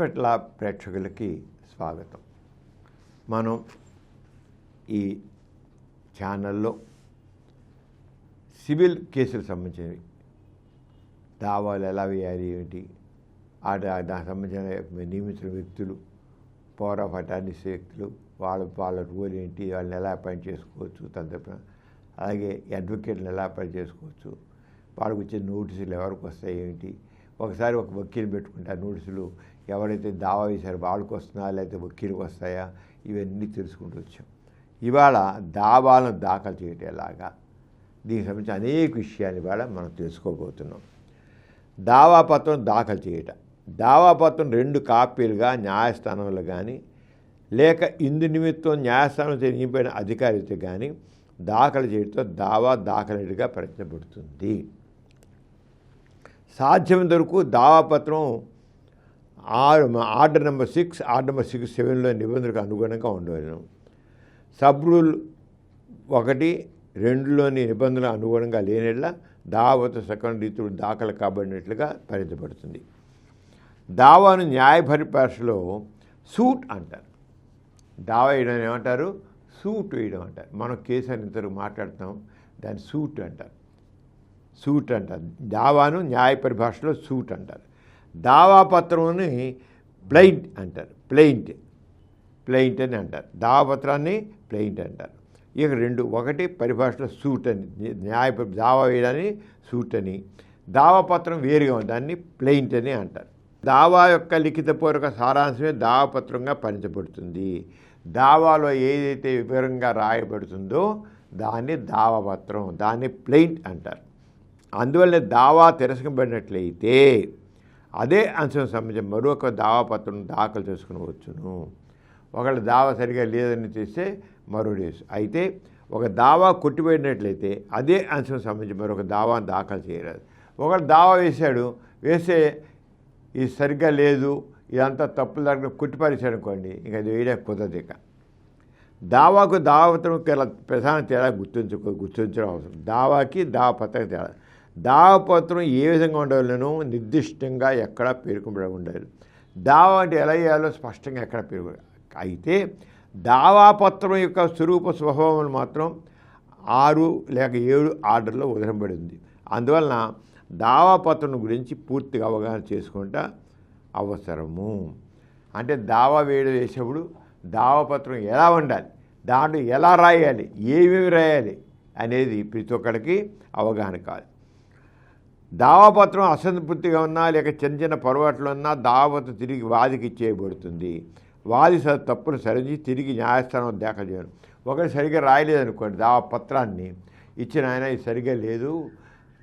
Expert లా ప్రేక్షకులకి స్వాగతం. మనం ఈ ఛానల్లో సివిల్ కేసులకు సంబంధించినవి దావాలు ఎలా వేయాలి ఏమిటి దానికి సంబంధించిన నియమించిన వ్యక్తులు పవర్ ఆఫ్ అటార్నీస్ వ్యక్తులు వాళ్ళ రూల్ ఏంటి, వాళ్ళని ఎలా అపాయింట్ చేసుకోవచ్చు, తదితర అలాగే అడ్వకేట్లను ఎలా అపాయింట్ చేసుకోవచ్చు, వాళ్ళకి వచ్చే నోటీసులు ఎవరికి వస్తాయి ఏమిటి, ఒకసారి ఒక వకీలు పెట్టుకుంటే ఆ నోటీసులు ఎవరైతే దావా వేశారో వాళ్ళకి వస్తున్నాయా లేకపోతే వకీలుకి వస్తాయా, ఇవన్నీ తెలుసుకుంటూ వచ్చాం. ఇవాళ దావాలను దాఖలు చేయటం ఎలాగా, దీనికి సంబంధించి అనేక విషయాలు ఇవాళ మనం తెలుసుకోబోతున్నాం. దావాపత్రం దాఖలు చేయటం, దావాపత్రం 2 కాపీలుగా న్యాయస్థానంలో కానీ లేక ఇందు నిమిత్తం న్యాయస్థానం నియమించిన అధికారితో కానీ దాఖలు చేయడంతో దావా దాఖలుగా పరిగణించబడుతుంది. సాధ్యమైనంత వరకు దావాపత్రం ఆర్డర్ నెంబర్ 6, ఆర్డర్ నెంబర్ 67లో నిబంధనలకు అనుగుణంగా ఉండవలను. సబ్ రూల్ 1, 2లోని నిబంధనలకు అనుగుణంగా లేనిట్లా దావాపత్రం సకాలంలో రీతిలో దాఖలు కాబడినట్లుగా పరిగణించబడుతుంది. దావాను న్యాయ పరిభాషలో సూట్ అంటారు. దావా వేయడం ఏమంటారు? సూట్ వేయడం అంటారు. మనం కేసు అని ఇంతవరకు మాట్లాడుతాం, దాన్ని సూట్ అంటారు. సూట్ అంటారు. దావాను న్యాయ పరిభాషలో సూట్ అంటారు. దావాపత్రంని ప్లెయింట్ అంటారు. ప్లెయింట్ అని అంటారు. దావాపత్రాన్ని ప్లెయింట్ అంటారు. ఇక 2, 1 పరిభాషలో సూట్ అని, దావా వేయడాన్ని సూట్ అని, దావాపత్రం వేరుగా ఉంది, దాన్ని ప్లెయింట్ అని అంటారు. దావా యొక్క లిఖితపూర్వక సారాంశమే దావాపత్రంగా పరిగణించబడుతుంది. దావాలో ఏదైతే వివరంగా రాయబడుతుందో దాన్ని దావాపత్రం, దాన్ని ప్లెయింట్ అంటారు. అందువల్ల దావా తిరస్కరించబడినట్లయితే అదే అంశం సంబంధించి మరొక దావాపత్రం దాఖలు చేసుకునవచ్చును. ఒకవేళ దావా సరిగా లేదని చేస్తే మరో డేస్. అయితే ఒక దావా కొట్టిపోయినట్లయితే అదే అంశం సంబంధించి మరొక దావాను దాఖలు చేయరాదు. ఒకవేళ దావా వేస్తే ఇది సరిగ్గా లేదు, ఇదంతా తప్పులు దగ్గర కొట్టిపారేశాడు అనుకోండి, ఇంకా అది వేయడానికి కుదరదు. ఇక దావాకు దావాపత్రం ప్రధాన తేడా గుర్తించడం అవసరం. దావాకి దావాపత్రం తేడా. దావాపత్రం ఏ విధంగా ఉండవాలను నిర్దిష్టంగా ఎక్కడా పేర్కొనబడి ఉండాలి. దావా అంటే ఎలా చేయాలో స్పష్టంగా ఎక్కడ పేర్కొన. అయితే దావాపత్రం యొక్క స్వరూప స్వభావం మాత్రం 6 లేక 7 ఆర్డర్లో వదిలింపబడింది. అందువలన దావాపత్రం గురించి పూర్తిగా అవగాహన చేసుకుంటా అవసరము. అంటే దావా వేసేప్పుడు దావాపత్రం ఎలా ఉండాలి, దాంట్లో ఎలా రాయాలి, ఏమేమి రాయాలి అనేది ప్రతి ఒక్కడికి అవగాహన కాదు. దావాపత్రం అసంపూర్తిగా ఉన్నా లేక చిన్న పొరపాట్లు ఉన్నా దావాపత్రం తిరిగి వాదికి ఇచ్చేయబడుతుంది. వాది తప్పును సరిచి తిరిగి న్యాయస్థానం దాఖలు చేయను. ఒకటి సరిగ్గా రాయలేదనుకోండి, దావాపత్రాన్ని ఇచ్చిన ఆయన ఇది సరిగ్గా లేదు,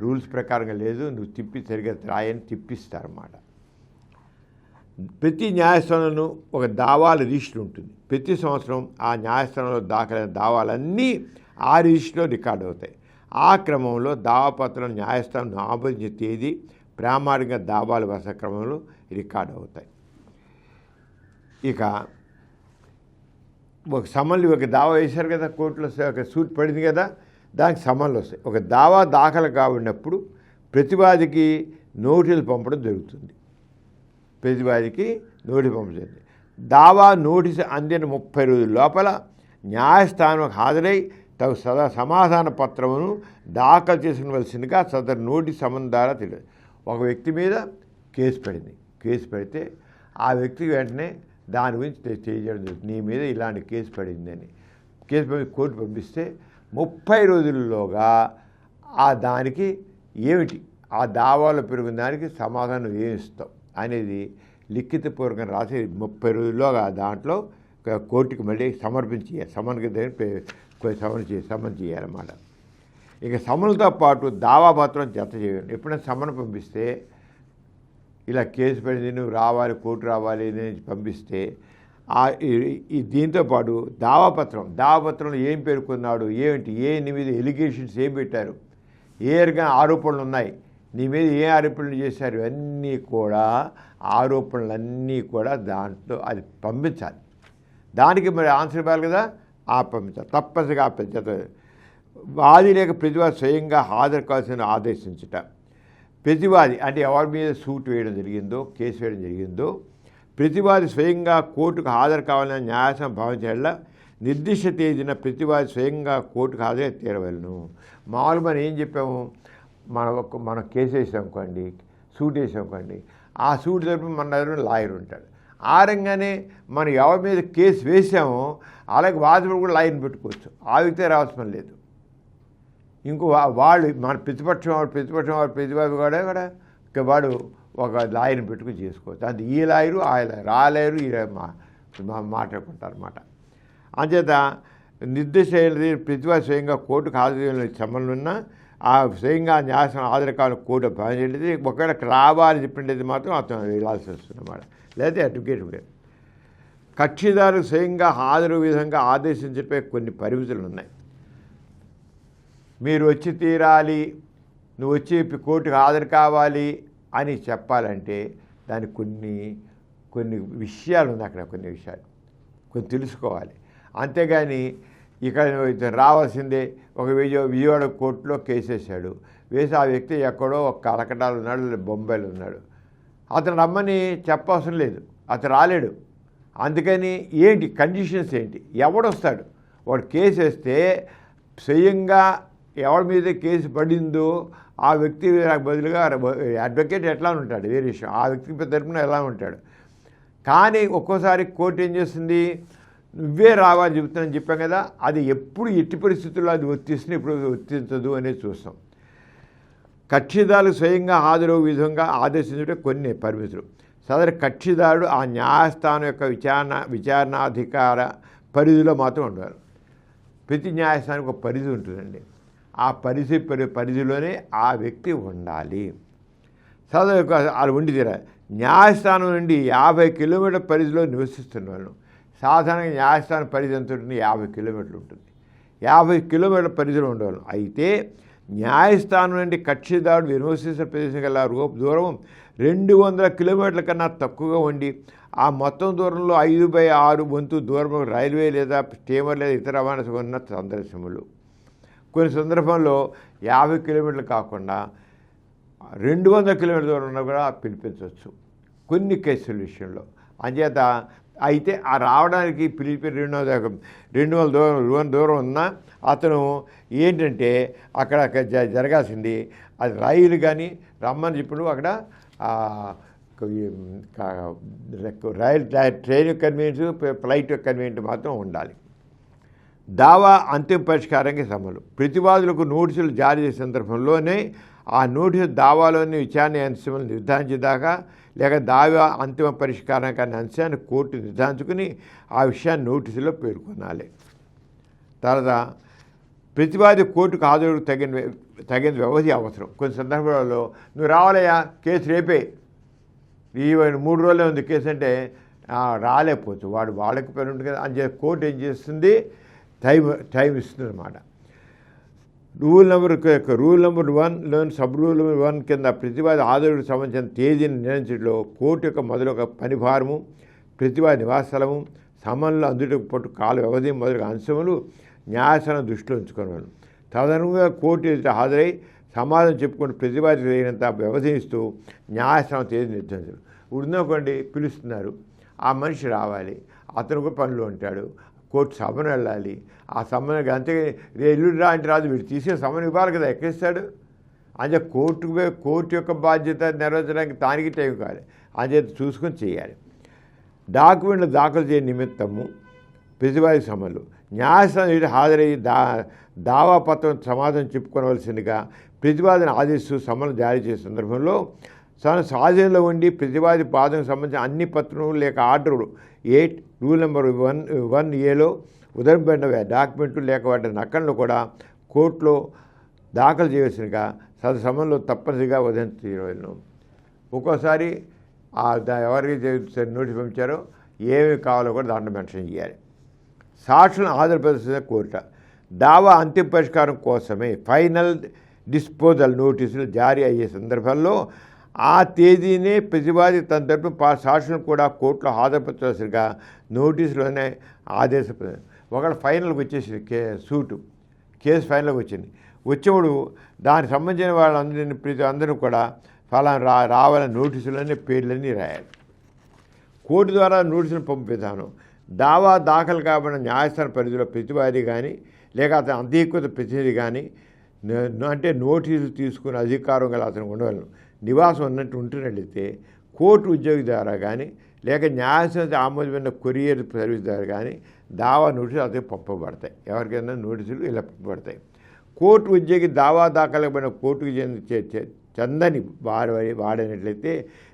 రూల్స్ ప్రకారంగా లేదు, నువ్వు సరిగ్గా రాయని తిప్పిస్తారన్నమాట. ప్రతి న్యాయస్థానంలో ఒక దావాల రిజిస్టర్ ఉంటుంది. ప్రతి సంవత్సరం ఆ న్యాయస్థానంలో దాఖలైన దావాలన్నీ ఆ రిజిస్టర్లో రికార్డు అవుతాయి. ఆ క్రమంలో దావాపత్రం న్యాయస్థానం ఆమోదించే తేదీ ప్రామాణిక దావాల వరుస క్రమంలో రికార్డు అవుతాయి. ఇక ఒక సమన్లు, ఒక దావా వేశారు కదా కోర్టులో, ఒక సూట్ పడింది కదా, దానికి సమన్లు వస్తాయి. ఒక దావా దాఖలు కాబడినప్పుడు ప్రతివాదికి నోటీసులు పంపడం జరుగుతుంది. దావా నోటీసు అందిన 30 రోజుల లోపల న్యాయస్థానం హాజరై తగు సమాధాన పత్రమును దాఖలు చేసుకునవలసిందిగా సదరు నోటీసు సమన్ ద్వారా తెలియదు. ఒక వ్యక్తి మీద కేసు పెడితే ఆ వ్యక్తికి వెంటనే దాని గురించి తెలియజేయడం జరుగుతుంది. నీ మీద ఇలాంటి కేసు పడిందని. కేసు కోర్టు పంపిస్తే 30 రోజుల్లోగా దానికి ఏమిటి, ఆ దావాలో పెరిగిన దానికి సమాధానం ఏమి ఇస్తాం అనేది లిఖితపూర్వకంగా రాసి 30 రోజుల్లోగా దాంట్లో కోర్టుకి మళ్ళీ సమన్ చేయాలన్నమాట. ఇక సమన్లతో పాటు దావాపత్రం జత చేయాలి. ఎప్పుడైనా సమన్ పంపిస్తే ఇలా కేసు పడింది, నువ్వు రావాలి, కోర్టు రావాలి అని పంపిస్తే దీంతో పాటు దావాపత్రంలో ఏం పేర్కొన్నాడు, ఏమిటి, నీ మీద ఎలిగేషన్స్ ఏం పెట్టారు, ఏ రకమైన ఆరోపణలు ఉన్నాయి, నీ మీద ఏ ఆరోపణలు చేశారు, ఇవన్నీ కూడా ఆరోపణలన్నీ కూడా దాంట్లో అది పంపించాలి. దానికి మరి ఆన్సర్ ఇవ్వాలి కదా, పంపించాలి, తప్పనిసరిగా పంపించాలి. వాది లేక ప్రతివాది స్వయంగా హాజరు కావాల్సిన ఆదేశించుట. ప్రతివాది అంటే ఎవరి మీద సూట్ వేయడం జరిగిందో, కేసు వేయడం జరిగిందో, ప్రతివాది స్వయంగా కోర్టుకు హాజరు కావాలని న్యాయస్థానం భావించేలా నిర్దిష్ట తేదీన ప్రతివాది స్వయంగా కోర్టుకు హాజరై తీరవలను. మామూలుగా మనం ఏం చెప్పాము, మనం కేసు వేసాం అనుకోండి, సూట్ వేసాం అనుకోండి, ఆ సూట్ తరపున మన దగ్గర లాయర్ ఉంటాడు. ఆ రంగానే మనం ఎవరి మీద కేసు వేసామో అలాగే వాదులు కూడా లాయర్ని పెట్టుకోవచ్చు. ఆ వ్యక్తే రావాల్సిన లేదు. ఇంకో వాళ్ళు మన ప్రతిపక్షం వాడు వాడు ఒక లాయర్ని పెట్టుకుని చేసుకోవచ్చు. అది ఈ లాయరు ఆ లాయరు ఆ లాయరు ఈ మాట్లాడుకుంటారు అన్నమాట. అంచేత నిర్దిష్ట ప్రతివాది స్వయంగా కోర్టుకు హాజరు సంబంధం ఉన్న ఆ స్వయంగా న్యాయస్థానం హాజరు కావాలని కోర్టు భావించేది. ఒకవేళ రావాలని చెప్పినది మాత్రం అతను వెళ్ళాల్సి వస్తుందన్నమాట. లేకపోతే అడ్వకేట్ కూడా. కక్షిదారులు స్వయంగా హాజరు విధంగా ఆదేశించే కొన్ని పరిమితులు ఉన్నాయి. మీరు వచ్చి తీరాలి, నువ్వు వచ్చి కోర్టుకు హాజరు కావాలి అని చెప్పాలంటే దానికి కొన్ని విషయాలు ఉన్నాయి. అక్కడ కొన్ని విషయాలు కొన్ని తెలుసుకోవాలి. అంతేగాని ఇక్కడ రావాల్సిందే. ఒక విజయవాడ కోర్టులో కేసు వేసాడు, వేసి ఆ వ్యక్తి ఎక్కడో ఒక కలకటాలు ఉన్నాడు, బొంబాయిలో ఉన్నాడు. అతను రమ్మని చెప్పవసరం లేదు, అతను రాలేడు. అందుకని ఏంటి కండిషన్స్ ఏంటి, ఎవడొస్తాడు? వాడు కేసు వేస్తే స్వయంగా ఎవరి మీద కేసు పడిందో ఆ వ్యక్తి బదులుగా అడ్వకేట్ ఎట్లా ఉంటాడు వేరే విషయం, ఆ వ్యక్తి తరపున ఎలా ఉంటాడు. కానీ ఒక్కోసారి కోర్టు ఏం చేస్తుంది, నువ్వే రావాలి చెబుతానని చెప్పాం కదా, అది ఎప్పుడు ఎట్టి పరిస్థితుల్లో అది వర్తిస్తుంది, ఎప్పుడు వర్తించదు అనేది చూస్తాం. కక్షిదారులు స్వయంగా హాజరు విధంగా ఆదేశించడం కొన్ని పరిమితులు. సదరు కక్షిదారుడు ఆ న్యాయస్థానం యొక్క విచారణాధికార పరిధిలో మాత్రం ఉండాలి. ప్రతి న్యాయస్థానానికి ఒక పరిధి ఉంటుందండి. ఆ పరిధిలోనే ఆ వ్యక్తి ఉండాలి. సదరు వాళ్ళు ఉండి తీరాలి. న్యాయస్థానం నుండి 50 కిలోమీటర్ల పరిధిలో నివసిస్తున్న వాళ్ళు, సాధారణంగా న్యాయస్థానం పరిధి ఎంత ఉంటుంది, 50 కిలోమీటర్లు ఉంటుంది. 50 కిలోమీటర్ల పరిధిలో ఉండేవాళ్ళు. అయితే న్యాయస్థానం నుండి కక్షిదారుడు నివసిస్తున్న ప్రదేశం గల దూరం 200 కిలోమీటర్ల కన్నా తక్కువగా ఉండి ఆ మొత్తం దూరంలో 5/6 వంతు దూరం రైల్వే లేదా స్టీమర్ లేదా ఇతర రవాణా ఉన్న సందర్శనలు. కొన్ని సందర్భంలో 50 కిలోమీటర్లు కాకుండా 200 కిలోమీటర్ల దూరం ఉన్నా కూడా పిలిపించవచ్చు కొన్ని కేసుల విషయంలో. అంచేత అయితే ఆ రావడానికి పిలిపి 200 దూరం ఉన్నా అతను ఏంటంటే అక్కడ జరగాల్సింది అది రైలు కానీ రమ్మని చెప్పినప్పుడు అక్కడ ట్రైన్ కన్వీనియన్స్, ఫ్లైట్ కన్వీనియంట్ మాత్రం ఉండాలి. దావా అంతిమ పరిష్కారానికి సమలు. ప్రతివాదులకు నోటీసులు జారీ చేసే సందర్భంలోనే ఆ నోటీసు దావాలోని విచారణ అంశాలను నిర్ధారించేదాకా లేక దావా అంతిమ పరిష్కారం కానీ అంశాన్ని కోర్టు నిర్ధారించుకుని ఆ విషయాన్ని నోటీసులో పేర్కొనాలి. తర్వాత ప్రతివాది కోర్టుకు హాజరు తగిన వ్యవధి అవసరం. కొన్ని సందర్భాలలో నువ్వు రావాలయ్యా, కేసు రేపే, ఈ 3 రోజులే ఉంది కేసు అంటే రాలేకపోవచ్చు. వాళ్ళకి పని ఉంటుంది కదా అని చెప్పి కోర్టు ఏం చేస్తుంది, టైం ఇస్తుంది అన్నమాట. రూల్ నెంబర్ 1లోని సబ్ రూల్ నెంబర్ 1 కింద ప్రతివాది హాజరుకు సంబంధించిన తేదీని నిర్ణయించడంలో కోర్టు యొక్క మొదలొక పనిభారము, ప్రతివాది నివాస స్థలము, సమన్లు అందుటకు పట్టు కాల వ్యవధి మొదలగు అంశములు న్యాయస్థానం దృష్టిలో ఉంచుకున్నాను. తదనుగుణంగా కోర్టు ఎదుట హాజరై సమాధానం చెప్పుకుంటూ ప్రతివాదికి తగినంత వ్యవధిస్తూ న్యాయస్థానం తేదీ నిర్ధారించారు. ఉన్నకోండి పిలుస్తున్నారు, ఆ మనిషి రావాలి, అతను కూడా పనిలో ఉంటాడు, కోర్టు సభను వెళ్ళాలి. ఆ సమ్మను అంతే ఎల్లుండి రా అంటే రాదు, వీడు తీసే సమ్మను ఇవ్వాలి కదా, ఎక్కిస్తాడు. అంతే కోర్టు యొక్క బాధ్యత నెరవేర్చడానికి దానికి టైం కావాలి, అంచేత చూసుకొని చేయాలి. డాక్యుమెంట్లు దాఖలు చేయని నిమిత్తము ప్రతివాది సమన్లు న్యాయస్థానం హాజరయ్యి దావాపత్రం సమాధానం చెప్పుకోవలసిందిగా ప్రతివాదిని ఆదేశిస్తూ సమన్లు జారీ చేసే సందర్భంలో స్వాధీనంలో ఉండి ప్రతివాది వాదనకు సంబంధించిన అన్ని పత్రములు లేక ఆర్డర్లు 8 రూల్ నెంబర్ 1A ఉదరింపబడిన డాక్యుమెంట్లు లేక వాటి నకలను కూడా కోర్టులో దాఖలు చేయవలసినగా సమన్లో తప్పనిసరిగా ఉదయించడం. ఒక్కోసారి ఎవరికి నోటీస్ పంపించారో ఏమి కావాలో కూడా దాంట్లో మెన్షన్ చేయాలి. సాక్షులను హాజరుపరిచిన కోర్టు దావా అంతిమ పరిష్కారం కోసమే ఫైనల్ డిస్పోజల్ నోటీసులు జారీ అయ్యే సందర్భంలో ఆ తేదీనే ప్రతివాది తన తరపున సాక్షులను కూడా కోర్టులో హాజరుపరచాల్సిందిగా నోటీసులోనే ఆదేశపడింది. ఒకవేళ ఫైనల్కి వచ్చేసింది కేసు ఫైనల్కి వచ్చినప్పుడు దానికి సంబంధించిన వాళ్ళందరినీ అందరూ కూడా ఫలానా రావాలని నోటీసులన్నీ పేర్లన్నీ రాయాలి. కోర్టు ద్వారా నోటీసులు పంపు విధానం. దావా దాఖలు కాబడిన న్యాయస్థాన పరిధిలో ప్రతివాది కానీ లేక అతని అంగీకృత ప్రతినిధి కానీ అంటే నోటీసులు తీసుకునే అధికారం గల అతను ఉండవలను. నివాసం ఉన్నట్టు ఉంటున్నట్లయితే కోర్టు ఉద్యోగి ద్వారా కానీ లేక న్యాయస్థానం ఆమోదమైన కొరియర్ సర్వీస్ ద్వారా కానీ దావా నోటీసులు అతనికి పంపబడతాయి. ఎవరికైనా నోటీసులు ఇలా పంపబడతాయి. కోర్టు ఉద్యోగి దావా దాఖలైన కోర్టుకు చెందని వాడినట్లయితే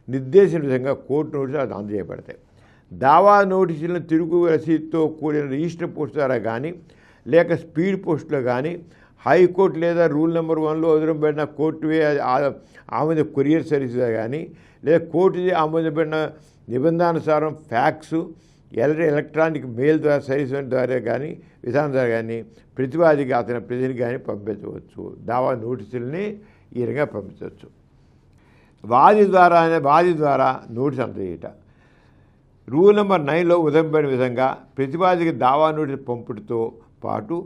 నిర్దేశించిన విధంగా కోర్టు నోటీసులు అది అందజేయబడతాయి. దావా నోటీసులను తిరుగు రసీదుతో కూడిన రిజిస్టర్ పోస్ట్ ద్వారా కానీ లేక స్పీడ్ పోస్టులో కానీ హైకోర్టు లేదా రూల్ నెంబర్ 1లో వదిలిపెట్టిన కోర్టువే ఆమోద కొరియర్ సర్వీస్ ద్వారా కానీ లేదా కోర్టు ఆమోదపడిన నిబంధనానుసారం ఫ్యాక్సు ఎలక్ట్రానిక్ మెయిల్ ద్వారా సర్వీస్ ద్వారా కానీ విధానం ద్వారా కానీ ప్రతివాదికి అతని ప్రతినిధికి కానీ పంపించవచ్చు. దావా నోటీసుల్ని ఈ విధంగా పంపించవచ్చు. వాది ద్వారా నోటీసు అందజేయట. రూల్ నెంబర్ 9లో ఉదయింపడిన విధంగా ప్రతివాదికి దావా నోటీసు పంపుడుతో పాటు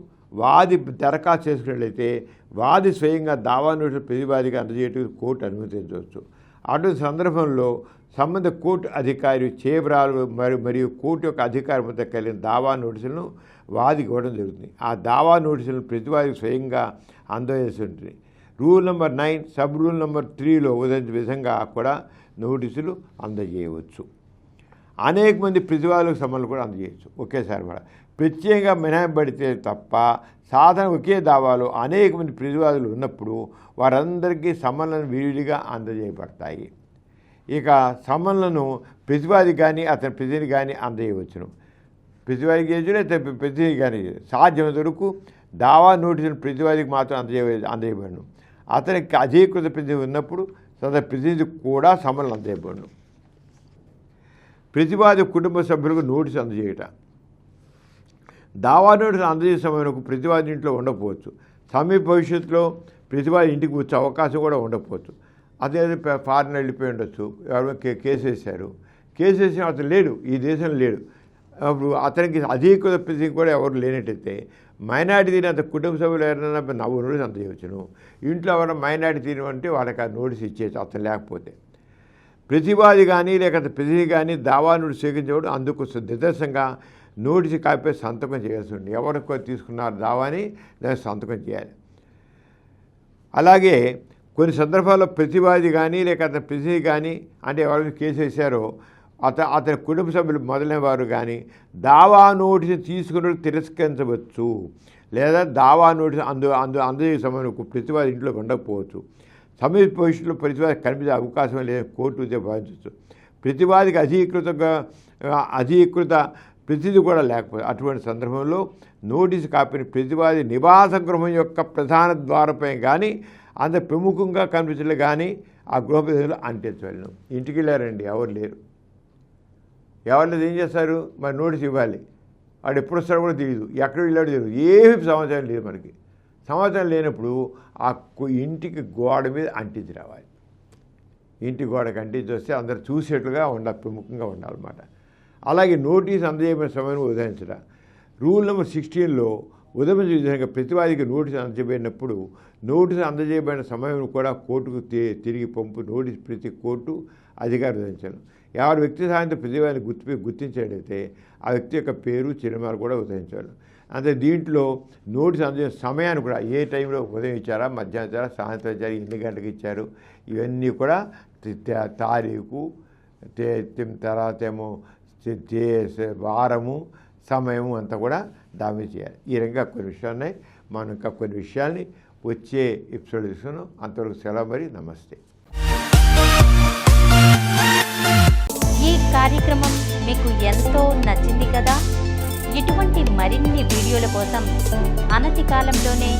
వాది దరఖాస్తు చేసుకున్నట్లయితే వాది స్వయంగా దావా నోటీసు ప్రతివాదికి అందజేయటం కోర్టు అనుమతించవచ్చు. అటువంటి సందర్భంలో సంబంధ కోర్టు అధికారి చేబ్రాలు మరియు కోర్టు యొక్క అధికారంతో కలిగిన దావా నోటీసులను వాదికి ఇవ్వడం జరుగుతుంది. ఆ దావా నోటీసులను ప్రతివాదికి స్వయంగా అందజేసి ఉంటుంది. Rule number 9 sub rule number 3లో ఉదయించిన విధంగా కూడా నోటీసులు అందజేయవచ్చు. అనేక మంది ప్రతివాదులకు సమన్లు కూడా అందజేయవచ్చు ఒకేసారి కూడా. ప్రత్యేకంగా మినహాయింపబడితే తప్ప సాధారణ ఒకే దావాలో అనేక మంది ప్రతివాదులు ఉన్నప్పుడు వారందరికీ సమన్లను విడివిడిగా అందజేయబడతాయి. ఇక సమన్లను ప్రతివాది కానీ అతని ప్రతినిధి కానీ అందజేయవచ్చును. ప్రతివాదికి చేయలేదు ప్రతినిధి కానీ సాధ్యమైనంత వరకు దావా నోటీసులు ప్రతివాదికి మాత్రం అందజేయబడను. అతనికి అధీకృత ప్రతినిధి ఉన్నప్పుడు తన ప్రతినిధికి కూడా సమన్లు అందజేయబడను. ప్రతివాది కుటుంబ సభ్యులకు నోటీసు అందజేయట. దావా నోటీసు అందజేసే సమయంలో ప్రతివాది ఇంట్లో ఉండకపోవచ్చు. సమీప భవిష్యత్తులో ప్రతివాది ఇంటికి వచ్చే అవకాశం కూడా ఉండకపోవచ్చు. అదే ఫారిన్ వెళ్ళిపోయి ఉండొచ్చు. ఎవరో కేసు వేశారు. కేసు వేసిన అతను లేడు, ఈ దేశంలో లేడు. అప్పుడు అతనికి అధీకృత ప్రతినిధి కూడా ఎవరు లేనట్టయితే మైనార్టీ తిని అతని కుటుంబ సభ్యులు ఎవరైనా నోటీసు అందజేయవచ్చును. ఇంట్లో ఎవరైనా మైనార్టీ తినమంటే వాళ్ళకి ఆ నోటీసు ఇచ్చేసి అతను లేకపోతే. ప్రతివాది కానీ లేక ప్రతినిధి కానీ దావా నోటీసు స్వీకరించేవాడు అందుకు నిదర్శనంగా నోటీసు కాపీ సంతకం చేయాల్సి ఉంది. ఎవరికి తీసుకున్నారు దావాని దాన్ని సంతకం చేయాలి. అలాగే కొన్ని సందర్భాల్లో ప్రతివాది కానీ లేక అతని ప్రతినిధి కానీ అంటే ఎవరైనా కేసు వేశారో అతని కుటుంబ సభ్యులు మొదలైన వారు కానీ దావా నోటీసు తీసుకుని తిరస్కరించవచ్చు. లేదా దావా నోటీసు అందజేసే సమయంలో ప్రతివాది ఇంట్లో ఉండకపోవచ్చు. సమీప భవిష్యత్తులో ప్రతివాది కనిపించే అవకాశం లేదని కోర్టు భావించవచ్చు. ప్రతివాదికి అధీకృత ప్రతినిధి కూడా లేకపోతే అటువంటి సందర్భంలో నోటీసు కాపీని ప్రతివాది నివాస గృహం యొక్క ప్రధాన ద్వారపై కానీ అంత ప్రముఖంగా కనిపించలే కానీ ఆ గృహ ప్రతినిధులు అంటించవలను. ఇంటికి వెళ్ళారండి, ఎవరు లేరు. ఎవరు ఏం చేస్తారు? మరి నోటీసు ఇవ్వాలి. వాడు ఎప్పుడు వస్తాడో కూడా తెలియదు, ఎక్కడ వెళ్ళాడో తెలియదు, ఏమీ సమాచారం లేదు. మనకి సమాచారం లేనప్పుడు ఆ ఇంటికి గోడ మీద అంటించి రావాలి. ఇంటి గోడకి అంటించి వస్తే అందరు చూసేట్లుగా ప్రముఖంగా ఉండాలన్నమాట. అలాగే నోటీసు అందజేయబడిన సమయం ఉదయించడం. రూల్ నెంబర్ 16లో ఉదయించిన విధంగా ప్రతివాదికి నోటీసు అందజేయబడినప్పుడు నోటీసు అందజేయబడిన సమయం కూడా కోర్టుకు తిరిగి పంపు నోటీసు ప్రతి కోర్టు అధికారి ఉదయించాలి. ఎవరి వ్యక్తి సహాయంతో ప్రతివాదిని గుర్తించినట్లయితే ఆ వ్యక్తి యొక్క పేరు చిరునామాలు కూడా ఉదయించాలి. అంటే దీంట్లో నోటీసు అందజేసిన సమయాన్ని కూడా ఏ టైంలో ఉదయం ఇచ్చారా, మధ్యాహ్నం ఇచ్చారా, సాయంత్రం ఇచ్చారు, ఎన్ని గంటలకు ఇచ్చారు, ఇవన్నీ కూడా తారీఖు తర్వాత ఏమో వారము సమయము అంతా కూడా దామి చేయాలి. ఈ రకంగా కొన్ని విషయాలు ఉన్నాయి. మనం ఇంకా కొన్ని విషయాల్ని వచ్చే ఎపిసోడ్ తీసుకున్నాం. అంతవరకు సెలవు, మరి నమస్తే. ఈ కార్యక్రమం మీకు ఎంతో నచ్చింది కదా. ఇటువంటి మరిన్ని వీడియోల కోసం అనతి కాలంలోనే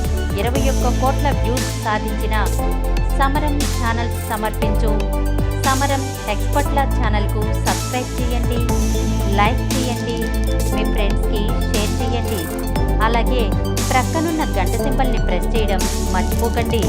21 కోట్ల వ్యూస్ సాధించిన సమరం ఛానల్ సమర్పించు సమరం ఎక్స్పర్ట్ల ఛానల్కు సబ్స్క్రైబ్ చేయండి, లైక్ చేయండి, మీ ఫ్రెండ్స్కి షేర్ చేయండి. అలాగే ప్రక్కనున్న గంట సింబల్ని ప్రెస్ చేయడం మర్చిపోకండి.